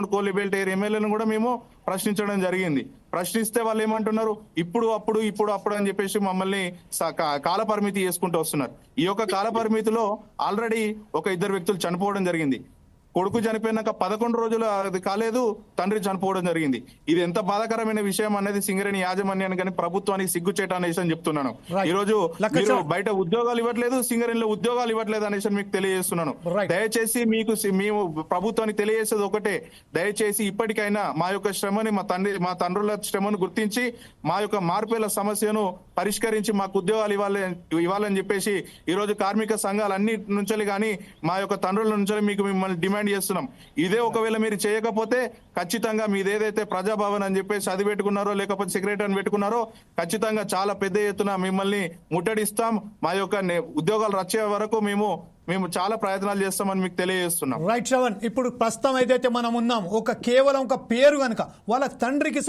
Kohli belt ఎమ్మెల్యేలను కూడా మేము ప్రశ్నించడం జరిగింది. ప్రశ్నిస్తే వాళ్ళు ఏమంటున్నారు, ఇప్పుడు అప్పుడు అని చెప్పేసి మమ్మల్ని కాల పరిమితి చేసుకుంటూ వస్తున్నారు. ఈ యొక్క కాల పరిమితిలో ఆల్రెడీ ఒక ఇద్దరు వ్యక్తులు చనిపోవడం జరిగింది. కొడుకు చనిపోయినాక 11 రోజులు అది కాలేదు, తండ్రి చనిపోవడం జరిగింది. ఇది ఎంత బాధాకరమైన విషయం అనేది సింగరేణి యాజమాన్యాన్ని కానీ ప్రభుత్వానికి సిగ్గుచేట అనేసి అని చెప్తున్నాను. ఈ రోజు మీరు బయట ఉద్యోగాలు ఇవ్వట్లేదు, సింగరేణిలో ఉద్యోగాలు ఇవ్వట్లేదు అనేసి మీకు తెలియజేస్తున్నాను. దయచేసి మేము ప్రభుత్వానికి తెలియజేసేది ఒకటే, దయచేసి ఇప్పటికైనా మా యొక్క శ్రమని మా తండ్రుల శ్రమను గుర్తించి మా యొక్క మార్పుల సమస్యను పరిష్కరించి మాకు ఉద్యోగాలు ఇవ్వాలని చెప్పేసి ఈ రోజు కార్మిక సంఘాలన్నిటి నుంచి కానీ మా యొక్క తండ్రుల నుంచి మీకు మిమ్మల్ని డిమాండ్ చేస్తున్నాం. ఇదే ఒకవేళ మీరు చేయకపోతే ఖచ్చితంగా మీది ఏదైతే ప్రజాభవన్ అని చెప్పేసి అది పెట్టుకున్నారో లేకపోతే సెక్రటరీ పెట్టుకున్నారో ఖచ్చితంగా చాలా పెద్ద ఎత్తున మిమ్మల్ని ముట్టడిస్తాం. మా యొక్క ఉద్యోగాలు వచ్చే వరకు మేము చాలా ప్రయత్నాలు చేస్తామని మీకు తెలియజేస్తున్నాం. రైట్ శ్రవణ్, ఇప్పుడు ప్రస్తుతం ఏదైతే మనం ఉన్నాం కేవలం ఒక పేరు కనుక వాళ్ళ తండ్రికి